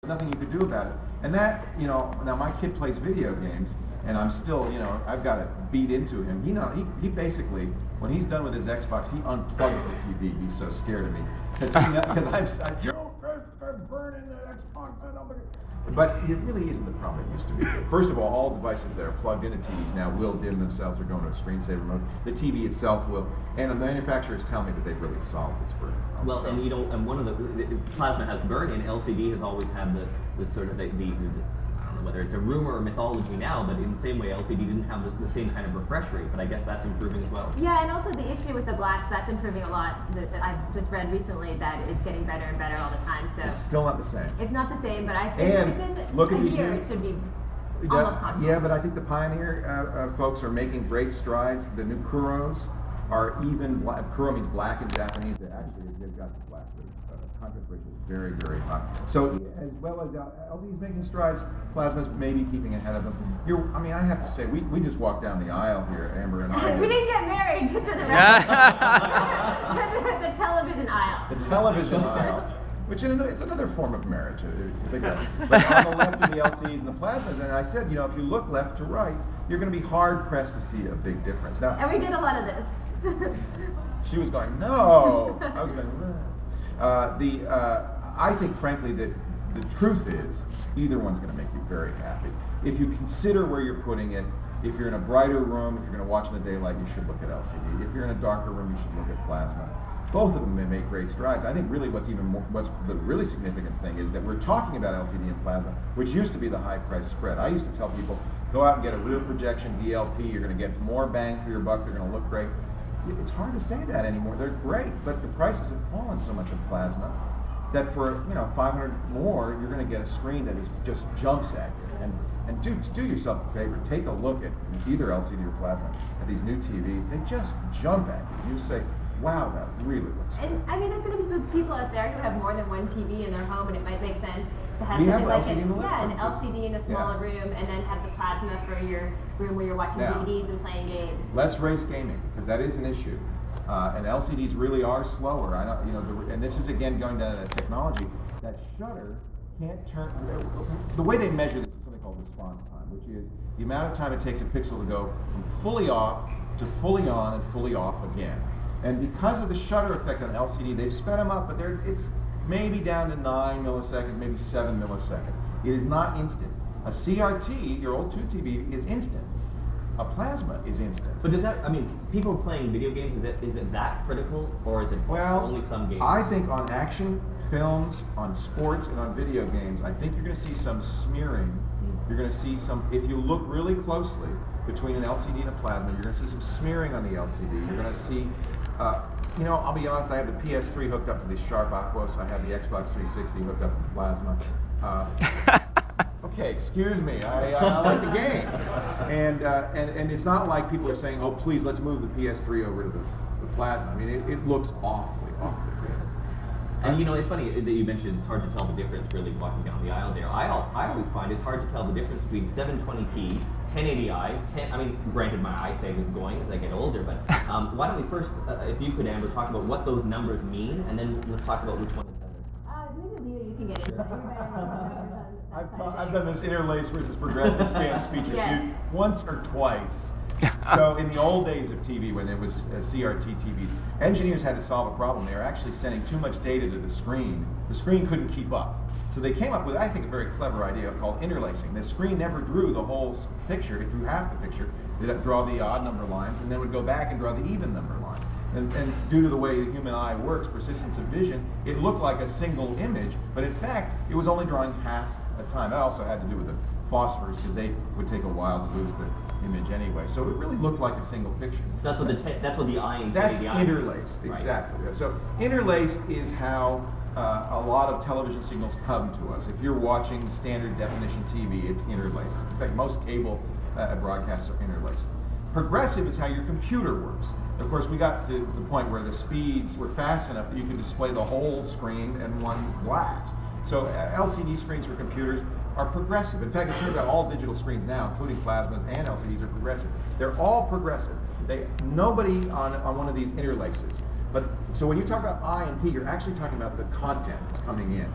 nothing you could do about it. And that, now my kid plays video games, and I'm still, I've got it beat into him. He basically, when he's done with his Xbox, he unplugs the TV. He's so scared of me because I'm burning the Xbox. But it really isn't the problem it used to be. First of all devices that are plugged into TVs now will dim themselves or go into a screensaver mode. The TV itself will, and the manufacturers tell me that they've really solved this burn. Well, so. And one of the plasma has burn-in. LCD has always had the sort of the I don't know whether it's a rumor or mythology now, but in the same way LCD didn't have the same kind of refresh rate, but I guess that's improving as well. Yeah, and also the issue with the blacks, that's improving a lot. That I've just read recently that it's getting better and better all the time. So it's still not the same. It's not the same, but I think within a year it should be almost constant. Yeah, but I think the Pioneer folks are making great strides. The new Kuros are even black. Kuro means black in Japanese. They've got the black. The contrast ratio is very, very high. So as well as LCD's making strides, Plasma's maybe keeping ahead of them. I have to say, we just walked down the aisle here, Amber and I. We didn't get married, just for the record. The television aisle. The television aisle. Which it's another form of marriage, if you think about it. But on the left are the LCDs and the plasmas, and I said, if you look left to right, you're going to be hard pressed to see a big difference. Now, and we did a lot of this. She was going, no. I was going, I think, frankly, that the truth is, either one's going to make you very happy. If you consider where you're putting it, if you're in a brighter room, if you're going to watch in the daylight, you should look at LCD. If you're in a darker room, you should look at plasma. Both of them may make great strides. I think really what's the really significant thing is that we're talking about LCD and plasma, which used to be the high price spread. I used to tell people, go out and get a real projection DLP, you're going to get more bang for your buck, they're going to look great. It's hard to say that anymore. They're great, but the prices have fallen so much in plasma that for $500 more, you're going to get a screen that just jumps at you. And do yourself a favor, take a look at either LCD or plasma at these new TVs. They just jump at you. You just say, wow, that really looks good. And there's going to be people out there who have more than one TV in their home, and it might make sense to have we something have like an LCD in a smaller room, and then have the plasma for your room where you're watching DVDs and playing games. Let's race gaming, because that is an issue. And LCDs really are slower. And this is again going down to technology. That shutter can't turn. The way they measure this is something called response time, which is the amount of time it takes a pixel to go from fully off to fully on and fully off again. And because of the shutter effect on LCD, they've sped them up, but it's maybe down to 9 milliseconds, maybe 7 milliseconds. It is not instant. A CRT, your old tube TV, is instant. A plasma is instant. But people playing video games, is it that critical, or is it only some games? I think on action films, on sports, and on video games, I think you're going to see some smearing. You're going to see if you look really closely between an LCD and a plasma, you're going to see some smearing on the LCD. You're going to see, I'll be honest, I have the PS3 hooked up to the Sharp Aquos. I have the Xbox 360 hooked up to the plasma. Okay, excuse me, I like the game. And it's not like people are saying, oh, please, let's move the PS3 over to the plasma. It looks awfully good. And it's funny that you mentioned it's hard to tell the difference really walking down the aisle there. I always find it's hard to tell the difference between 720p, 1080i, granted my eyesight is going as I get older, but why don't we first, if you could, Amber, talk about what those numbers mean, and then let's talk about which one is better. Maybe Leo, you can get into it. I've done this interlace versus progressive stance speech review once or twice. So in the old days of TV, when it was CRT TVs, engineers had to solve a problem. They were actually sending too much data to the screen. The screen couldn't keep up. So they came up with, I think, a very clever idea called interlacing. The screen never drew the whole picture. It drew half the picture. It would draw the odd number lines, and then would go back and draw the even number lines. And due to the way the human eye works, persistence of vision, it looked like a single image, but in fact, it was only drawing half at a time. That also had to do with the phosphors, because they would take a while to lose the image anyway. So it really looked like a single picture. That's what the eye. That's interlaced, exactly. Right. So interlaced is how a lot of television signals come to us. If you're watching standard definition TV, it's interlaced. In fact, most cable broadcasts are interlaced. Progressive is how your computer works. Of course, we got to the point where the speeds were fast enough that you could display the whole screen in one blast. So LCD screens for computers are progressive. In fact, it turns out all digital screens now, including plasmas and LCDs, are progressive. They're all progressive. Nobody on one of these interlaces. But so when you talk about I and P, you're actually talking about the content that's coming in.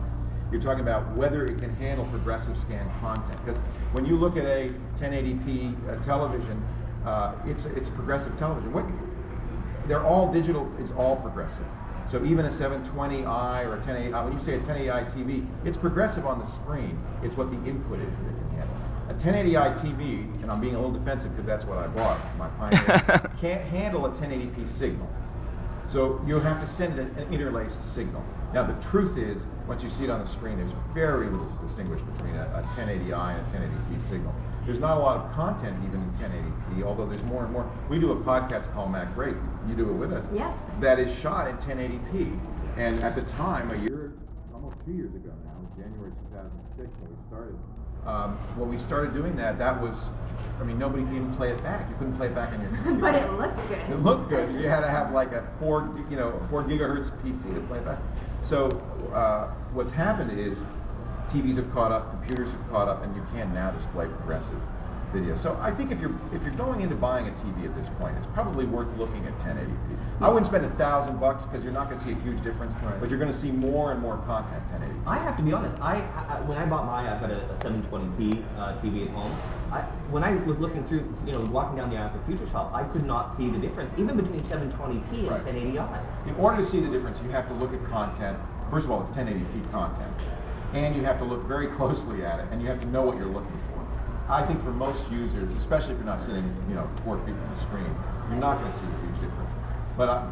You're talking about whether it can handle progressive scan content. Because when you look at a 1080p television, it's progressive television. They're all digital, is all progressive. So even a 720i or a 1080i, when you say a 1080i TV, it's progressive on the screen. It's what the input is that it can handle. A 1080i TV, and I'm being a little defensive because that's what I bought, my Pioneer, can't handle a 1080p signal. So you have to send an interlaced signal. Now the truth is, once you see it on the screen, there's very little distinguish between a 1080i and a 1080p signal. There's not a lot of content even in 1080p, although there's more and more. We do a podcast called Mac Break. You do it with us. Yeah. That is shot in 1080p. And at the time, almost 2 years ago now, January 2006 when we started doing that was, nobody could even play it back. You couldn't play it back on your computer. But it looked good. It looked good. You had to have like a 4 gigahertz PC to play it back. So what's happened is TVs have caught up, computers have caught up, and you can now display progressive video. So I think if you're going into buying a TV at this point, it's probably worth looking at 1080p. I wouldn't spend $1,000 because you're not going to see a huge difference, but you're going to see more and more content 1080p. I have to be honest. When I bought I've got a 720p TV at home. When I was looking through, walking down the aisles of Future Shop, I could not see the difference, even between 720p and 1080i. In order to see the difference, you have to look at content. First of all, it's 1080p content, and you have to look very closely at it, and you have to know what you're looking for. I think for most users, especially if you're not sitting, 4 feet from the screen, you're not going to see a huge difference. But at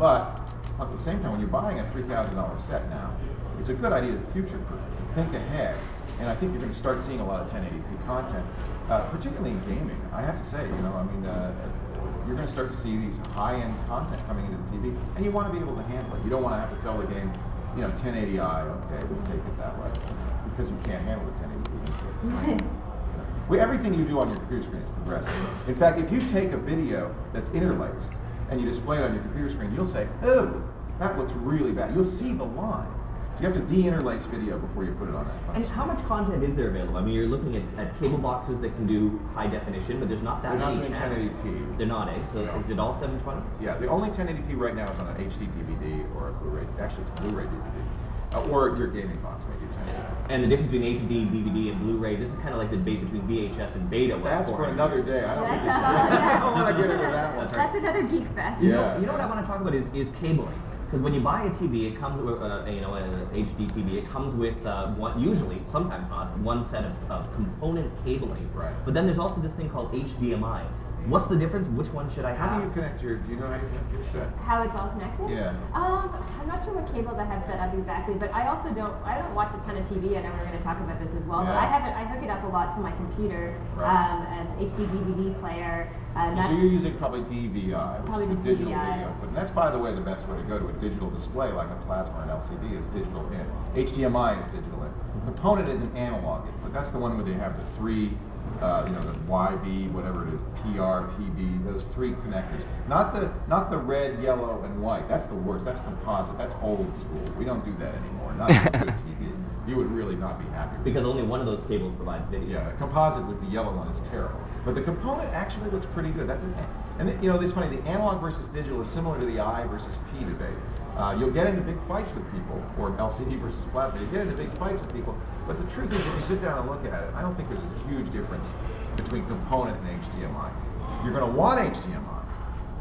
the same time, when you're buying a $3,000 set now, it's a good idea to future-proof, to think ahead. And I think you're going to start seeing a lot of 1080p content, particularly in gaming. I have to say, you're going to start to see these high-end content coming into the TV, and you want to be able to handle it. You don't want to have to tell the game, 1080i, okay, we'll take it that way, because you can't handle the 1080p. Everything you do on your computer screen is progressive. In fact, if you take a video that's interlaced and you display it on your computer screen, you'll say, oh, that looks really bad. You'll see the lines. So you have to de-interlace video before you put it on that. And how much content is there available? You're looking at cable boxes that can do high definition, but there's not that many channels. They're not doing 1080p. They're not, eh? So is it all 720? Yeah, the only 1080p right now is on an HD DVD or a Blu-ray. Actually, it's a Blu-ray DVD. Or your gaming box may do 1080p. And the difference between HD, DVD, and Blu-ray, this is kind of like the debate between VHS and Beta. That's for another day. I don't want to get into that one. That's another geek fest. Yeah. You know what I want to talk about is cabling. Because when you buy a TV, it comes with an HD TV. It comes with usually, sometimes not, one set of component cabling. Right. But then there's also this thing called HDMI. What's the difference? Which one should I have? How do you connect do you know how you connect your set? How it's all connected? Yeah. I'm not sure what cables I have set up exactly, but I also don't watch a ton of TV. I know we're going to talk about this as well, but I hook it up a lot to my computer, an HD DVD player. So you're using probably DVI, which is a digital DVI. video input. And that's, by the way, the best way to go to a digital display like a plasma or an LCD is digital in. HDMI is digital in. Component is an analog input. That's the one where they have the three the YB, whatever it is, PR, PB, those three connectors. Not the red, yellow, and white. That's the worst. That's composite. That's old school. We don't do that anymore. Not on a good TV. You would really not be happy with because only one of those cables provides video. Yeah, composite with the yellow one is terrible. But the component actually looks pretty good. That's it's funny. The analog versus digital is similar to the I versus P debate. You'll get into big fights with people, or LCD versus plasma. You get into big fights with people. But the truth is, if you sit down and look at it, I don't think there's a huge difference between component and HDMI. You're going to want HDMI.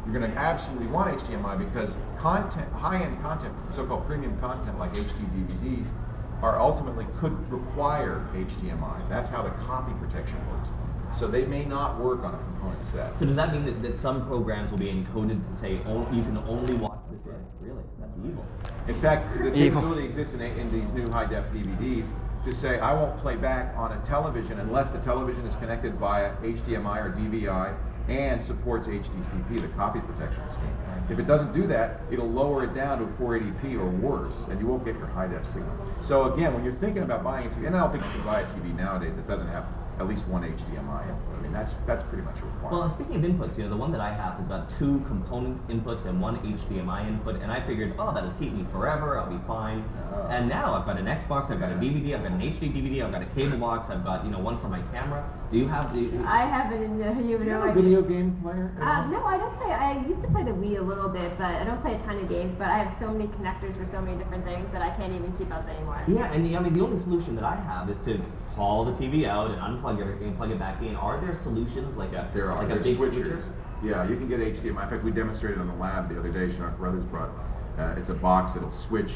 You're going to absolutely want HDMI because high-end content, so-called premium content like HD DVDs, ultimately could require HDMI. That's how the copy protection works. So they may not work on a component set. So does that mean that some programs will be encoded to say, you can only watch this in? Really? That's evil. In fact, the capability exists in these new high-def DVDs to say, I won't play back on a television unless the television is connected via HDMI or DVI and supports HDCP, the copy protection scheme. If it doesn't do that, it'll lower it down to 480p or worse, and you won't get your high-def signal. So again, when you're thinking about buying a TV, and I don't think you can buy a TV nowadays that doesn't have at least one HDMI input. I mean, that's pretty much a requirement. Well, and speaking of inputs, the one that I have has got 2 component inputs and 1 HDMI input, and I figured, oh, that'll keep me forever, I'll be fine. Oh. And now I've got an Xbox, I've got a DVD, I've got an HD DVD, I've got a cable box, I've got one for my camera. Do you have the? I have it in. You have Do you no have a idea. video game player? No, I don't play. I used to play the Wii a little bit, but I don't play a ton of games. But I have so many connectors for so many different things that I can't even keep up anymore. Yeah, and the only solution that I have is to haul the TV out and unplug everything and plug it back in. Are there solutions like a big switcher? Yeah, you can get HDMI. In fact, we demonstrated on the lab the other day. Sean Brothers brought. It's a box that'll switch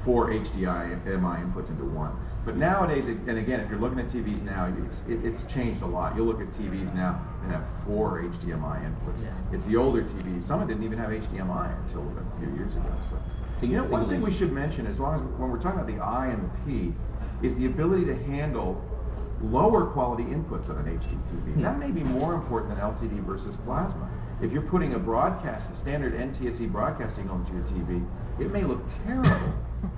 4 HDMI inputs into one. But nowadays, and again, if you're looking at TVs now, it's changed a lot. You'll look at TVs now and have 4 HDMI inputs. Yeah. It's the older TVs. Some didn't even have HDMI until a few years ago. So, one thing we should mention, as long as when we're talking about the I and the P, is the ability to handle lower quality inputs on an HD TV. And that may be more important than LCD versus plasma. If you're putting a standard NTSC broadcast signal into your TV, it may look terrible.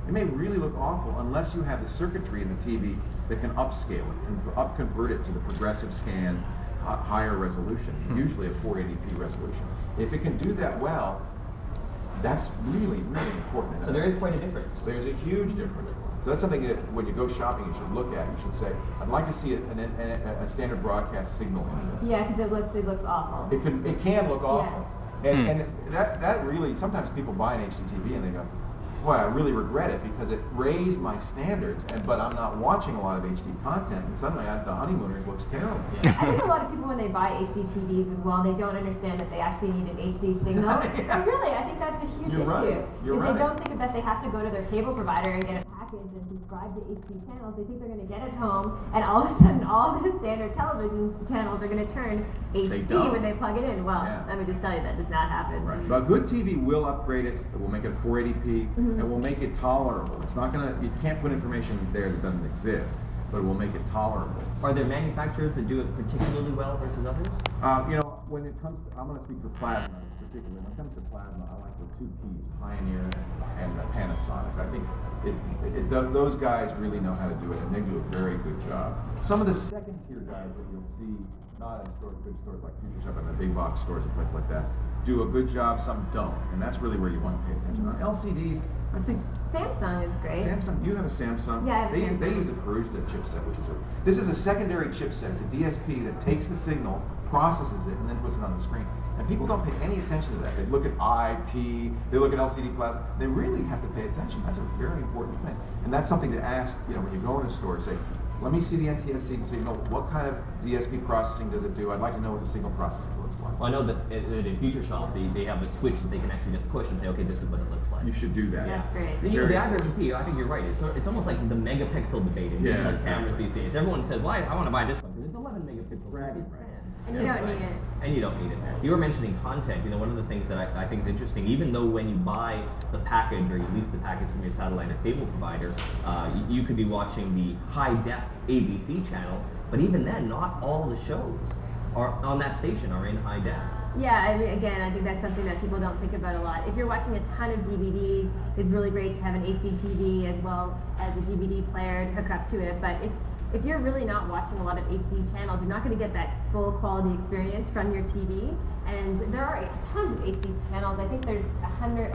It may really look awful unless you have the circuitry in the TV that can upscale it and convert it to the progressive scan, higher resolution, usually a 480p resolution. If it can do that well, that's really, really important. So there is quite a difference. There's a huge difference. So that's something that when you go shopping, you should look at. You should say, I'd like to see a standard broadcast signal in this. Yeah, because it looks awful. It can look awful. Yeah. And that really, sometimes people buy an HDTV and they go, boy, I really regret it because it raised my standards, but I'm not watching a lot of HD content, and suddenly the Honeymooners looks terrible. Yeah. I think a lot of people, when they buy HD TVs as well, they don't understand that they actually need an HD signal. Yeah. And really, I think that's a huge You're issue. right. You're right. They don't think that they have to go to their cable provider and get a package and subscribe to HD channels. They think they're going to get it home, and all of a sudden, all the standard television channels are going to turn HD when they plug it in. Well, let me just tell you, that does not happen. Right. But a good TV will upgrade it. It will make it 480p, and will make it tolerable. It's not you can't put information there that doesn't exist, but it will make it tolerable. Are there manufacturers that do it particularly well versus others? When it comes to, I'm going to speak for plasma particularly. When it comes to plasma, I like the 2 Ps, Pioneer and Panasonic. I think those guys really know how to do it, and they do a very good job. Some of the second tier guys that you'll see, not in good stores like Future Shop and the big box stores and places like that, do a good job. Some don't, and that's really where you want to pay attention. On LCDs, I think Samsung is great. Samsung, you have a Samsung. Yeah, I have a Samsung. They use a Farujda chipset, this is a secondary chipset. It's a DSP that takes the signal, processes it, and then puts it on the screen. And people don't pay any attention to that. They look at IP, they look at LCD plasma. They really have to pay attention. That's a very important thing. And that's something to ask, when you go in a store, say, let me see the NTSC signal. What kind of DSP processing does it do? I'd like to know what the signal processing looks like. Well, I know that in Future Shop, they have a switch that they can actually just push and say, okay, this is what it looks like. You should do that. That's great. The IRP, I think you're right. It's almost like the megapixel debate in digital cameras these days. Everyone says, well, I want to buy this one because it's 11 megapixels. Right. And you don't need it. And you don't need it. You were mentioning content. One of the things that I think is interesting, even though when you buy the package or you lease the package from your satellite or cable provider, you could be watching the high-def ABC channel, but even then, not all the shows on that station are in high-def. Yeah, I mean, again, I think that's something that people don't think about a lot. If you're watching a ton of DVDs, it's really great to have an HD TV as well as a DVD player to hook up to it, but if you're really not watching a lot of HD channels, you're not going to get that full quality experience from your TV. And there are tons of HD channels. I think there's over 100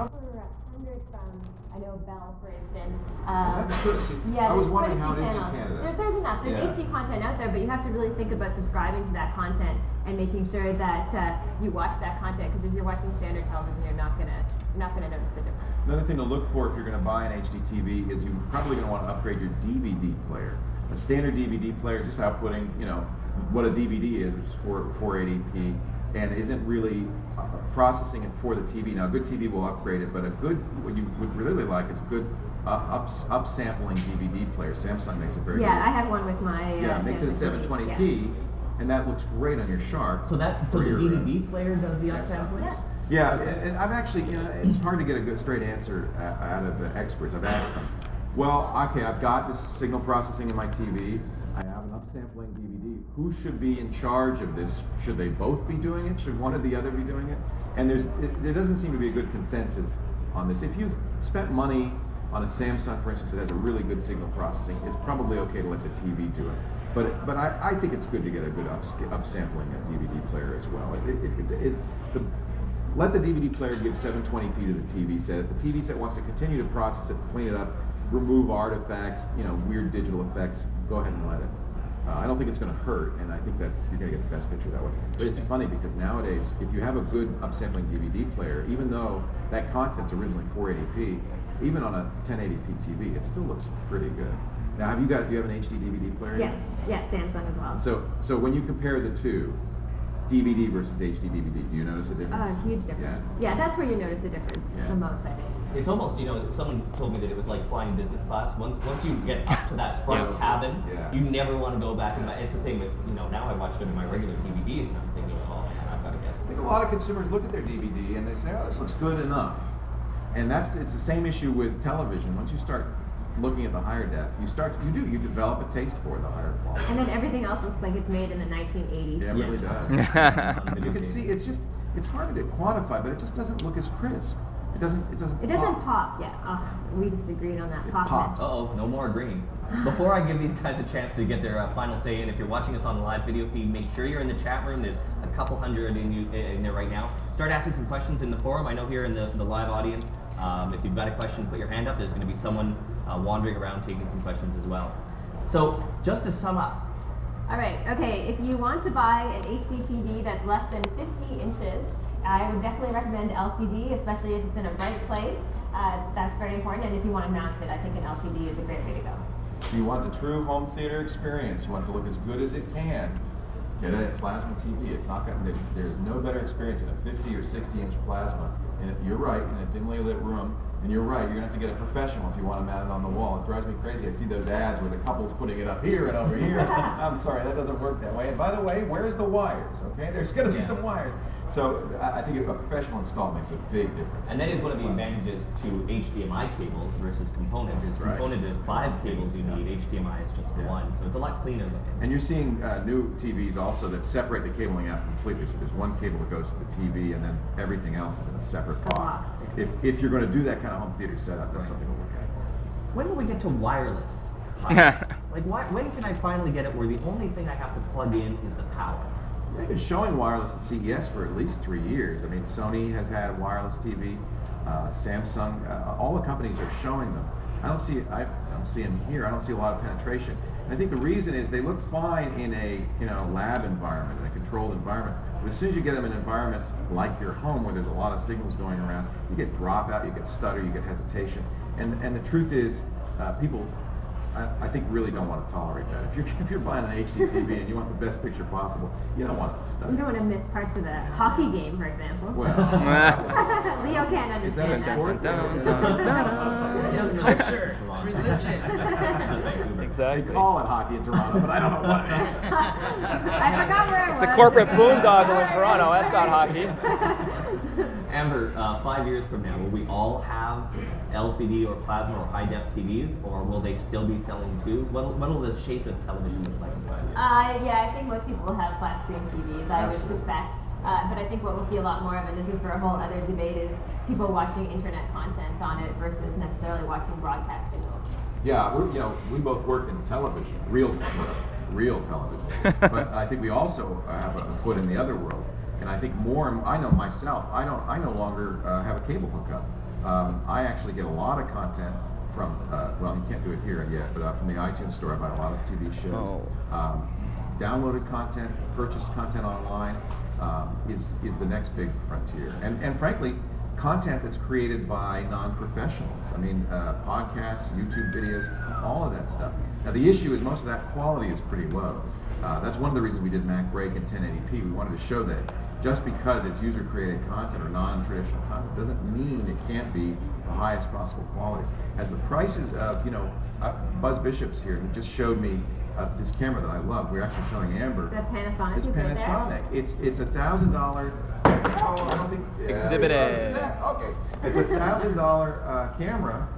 from, I know, Bell, for instance. That's good. See, Yeah, I was there's wondering quite a how it few is in channels. Canada. There's enough. There's HD content out there, but you have to really think about subscribing to that content and making sure that you watch that content. Because if you're watching standard television, you're not gonna notice the difference. Another thing to look for if you're going to buy an HD TV is you're probably going to want to upgrade your DVD player. A standard DVD player just outputting, what a DVD is, which is 480p, and isn't really processing it for the TV. Now, a good TV will upgrade it, but what you would really like is a good upsampling DVD player. Samsung makes it very good. Yeah, I have one with my. It makes it a 720p, and that looks great on your Shark. So the DVD player does the upsampling? Yeah, and I've actually, it's hard to get a straight answer out of the experts. I've asked them. Well, okay, I've got this signal processing in my TV. I have an upsampling DVD. Who should be in charge of this? Should they both be doing it? Should one or the other be doing it? And there doesn't seem to be a good consensus on this. If you've spent money on a Samsung, for instance, that has a really good signal processing, it's probably okay to let the TV do it. But I think it's good to get a good upsampling of DVD player as well. Let the DVD player give 720p to the TV set. If the TV set wants to continue to process it, clean it up, remove artifacts, weird digital effects, go ahead and let it. I don't think it's going to hurt, and I think you're going to get the best picture that way. But it's funny because nowadays, if you have a good upsampling DVD player, even though that content's originally 480p, even on a 1080p TV, it still looks pretty good. Now, do you have an HD DVD player? Yeah, Samsung as well. So when you compare the two, DVD versus HD DVD, do you notice a difference? Huge difference. Yeah, that's where you notice the difference the most, I think. It's almost, someone told me that it was like flying business class. Once you get up to that front cabin, you never want to go back. And it's the same with, now I watch it in my regular DVDs, and I'm thinking, oh man, I've got to get it. I think a lot of consumers look at their DVD and they say, oh, this looks good enough. And it's the same issue with television. Once you start looking at the higher def, you develop a taste for the higher quality. And then everything else looks like it's made in the 1980s. Yeah, it really does. You can see it's hard to quantify, but it just doesn't look as crisp. It doesn't pop. Yeah. Oh, we just agreed on that. It pops. Uh-oh, no more agreeing. Before I give these guys a chance to get their final say in, if you're watching us on the live video feed, make sure you're in the chat room. There's a couple hundred in there right now. Start asking some questions in the forum. I know here in the live audience, if you've got a question, put your hand up. There's going to be someone wandering around taking some questions as well. So, just to sum up. All right, okay, if you want to buy an HD TV that's less than 50 inches, I would definitely recommend LCD, especially if it's in a bright place. That's very important, and if you want to mount it, I think an LCD is a great way to go. If you want the true home theater experience, you want it to look as good as it can, get a plasma TV. There's no better experience than a 50 or 60 inch plasma. And you're right, in a dimly lit room, and you're right, you're going to have to get a professional if you want to mount it on the wall. It drives me crazy. I see those ads where the couple's putting it up here and over here. I'm sorry, that doesn't work that way. And by the way, where's the wires? Okay, there's going to be some wires. So I think a professional install makes a big difference. And that is one of the advantages to HDMI cables versus component. Component is 5 cables you need, HDMI is just the one. So it's a lot cleaner looking. And you're seeing new TVs also that separate the cabling out completely. So there's one cable that goes to the TV, and then everything else is in a separate box. If you're going to do that kind of home theater setup, that's something to look at. When will we get to wireless? When can I finally get it where the only thing I have to plug in is the power? They've been showing wireless at CES for at least 3 years. I mean, Sony has had wireless TV, Samsung, all the companies are showing them. I don't see them here. I don't see a lot of penetration. And I think the reason is they look fine in a lab environment, in a controlled environment. But as soon as you get them in an environment like your home, where there's a lot of signals going around, you get dropout, you get stutter, you get hesitation. And the truth is, people, I think, really don't want to tolerate that. If you're buying an HD TV and you want the best picture possible, you don't want it to stutter. You don't want to miss parts of the hockey game, for example. Well, Leo can't understand is that a sport? It's religion. Exactly. They call it hockey in Toronto, but I don't know what it is. I forgot where it was. It's a corporate boondoggle in Toronto. That's not hockey. Amber, 5 years from now, will we all have LCD or plasma or high-def TVs, or will they still be selling tubes? What will the shape of television look like in 5 years? I think most people will have flat screen TVs, I would suspect. But I think what we'll see a lot more of, and this is for a whole other debate, is people watching internet content on it versus necessarily watching broadcast signals. Yeah, we both work in television, real television. But I think we also have a foot in the other world. And I think I know myself, I no longer have a cable hookup. I actually get a lot of content from, you can't do it here yet, but from the iTunes store. I buy a lot of TV shows. Downloaded content, purchased content online is the next big frontier. And frankly, content that's created by non-professionals. I mean, podcasts, YouTube videos, all of that stuff. Now the issue is most of that quality is pretty low. That's one of the reasons we did Mac Break in 1080p. We wanted to show that just because it's user-created content or non-traditional content doesn't mean it can't be the highest possible quality. As the prices of, Buzz Bishop's here, who just showed me this camera that I love. We're actually showing Amber. The Panasonic. It's is Panasonic. Right there. It's $1,000. I don't think. Exhibit A. Okay. It's $1,000 camera.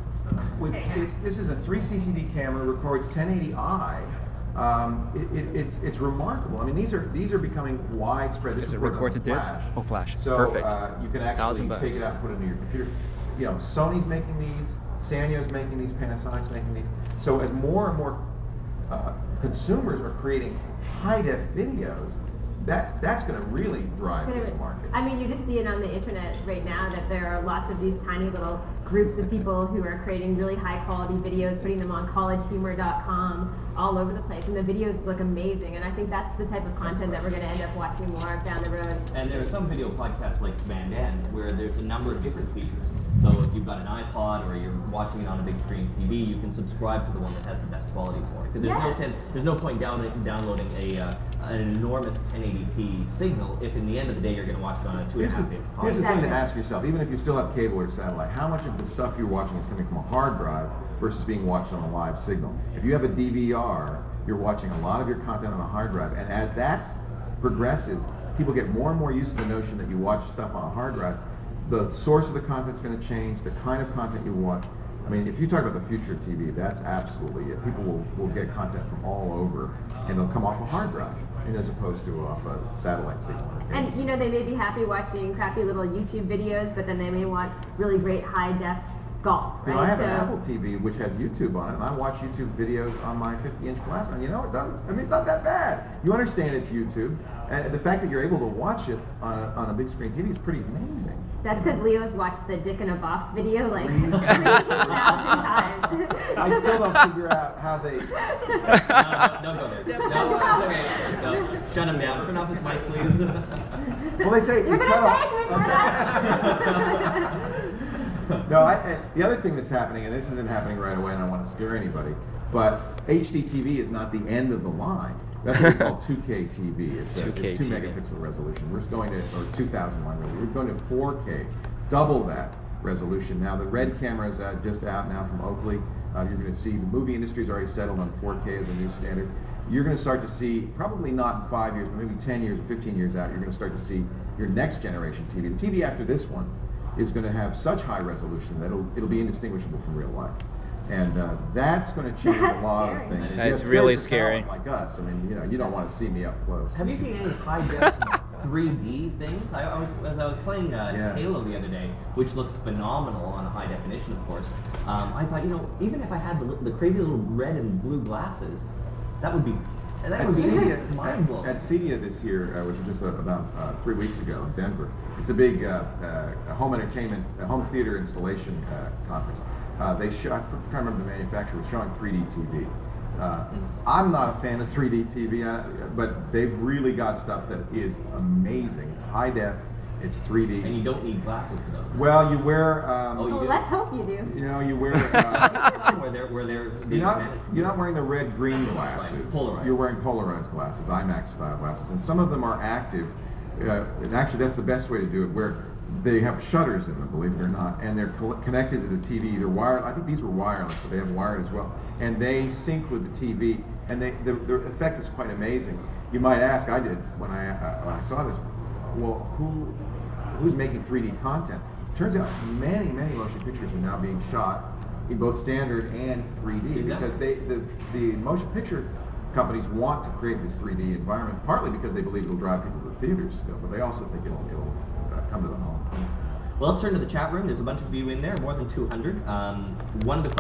This is a 3 CCD camera. Records 1080i. It's remarkable. I mean, these are becoming widespread. This Does it records record on to disk? flash. Oh, flash. So Perfect. You can actually $1,000. take it out and put it into your computer. Sony's making these, Sanyo's making these, Panasonic's making these. So as more and more consumers are creating high-def videos, that's going to really drive this market. I mean, you just see it on the internet right now that there are lots of these tiny little groups of people who are creating really high-quality videos, putting them on collegehumor.com all over the place, and the videos look amazing. And I think that's the type of content that we're going to end up watching more of down the road. And there are some video podcasts like Van Dam where there's a number of different features. So if you've got an iPod or you're watching it on a big screen TV, you can subscribe to the one that has the best quality for it. Because there's no point downloading an enormous 1080p signal if in the end of the day you're going to watch it on a 2.5 inch. Here's the thing to ask yourself, even if you still have cable or satellite, how much of the stuff you're watching is coming from a hard drive versus being watched on a live signal? If you have a DVR, you're watching a lot of your content on a hard drive, and as that progresses, people get more and more used to the notion that you watch stuff on a hard drive. The source of the content's going to change, the kind of content you watch. I mean, if you talk about the future of TV, that's absolutely it. People will get content from all over, and they'll come off a hard drive, and as opposed to off a satellite signal. And you know, they may be happy watching crappy little YouTube videos, but then they may want really great high-def golf, right? You know, I have an Apple TV which has YouTube on it, and I watch YouTube videos on my 50-inch plasma. And you know, it's not that bad. You understand it's YouTube, and the fact that you're able to watch it on a big screen TV is pretty amazing. That's because Leo's watched the Dick in a Box video like 3,000 times. I still don't figure out how they. No, go there. No, it's okay. No, shut him down. Turn off his mic, please. Well, they say You're you gonna cut thank off. No, the other thing that's happening, and this isn't happening right away, and I don't want to scare anybody, but HD TV is not the end of the line. That's what we call 2K TV. It's 2 megapixel resolution. We're going to, or 2001 resolution. We're going to 4K, double that resolution. Now the Red camera is just out now from Oakley. You're going to see the movie industry has already settled on 4K as a new standard. You're going to start to see, probably not in 5 years, but maybe 10 years or 15 years out, you're going to start to see your next generation TV. The TV after this one is going to have such high resolution that it'll be indistinguishable from real life. And that's going to change a lot of things. That's really scary. Like us, I mean, you don't want to see me up close. Have you seen any high-def 3D things? As I was playing Halo the other day, which looks phenomenal on a high definition, of course. I thought, even if I had the crazy little red and blue glasses, that would be mind-blowing. At CEDIA this year, which was just about 3 weeks ago in Denver, it's a big home entertainment, home theater installation conference. They shot, I'm trying to remember the manufacturer, was showing 3D TV. I'm not a fan of 3D TV, but they've really got stuff that is amazing. It's high def, it's 3D. And you don't need glasses for those. Well, you wear. Well, let's hope you do. You wear. You're not wearing the red-green glasses. Right, polarized. You're wearing polarized glasses, IMAX style glasses, and some of them are active. And actually, that's the best way to do it. Where they have shutters in them, believe it or not, and they're connected to the TV, either wired. I think these were wireless, but they have wired as well, and they sync with the TV, and the effect is quite amazing. You might ask, I did when I saw this. Well, who's making 3D content? Turns out many motion pictures are now being shot in both standard and 3D because the motion picture companies want to create this 3D environment, partly because they believe it'll drive people to the theaters still, but they also think it'll come to the home. Well, let's turn to the chat room. There's a bunch of you in there, more than 200. One of the questions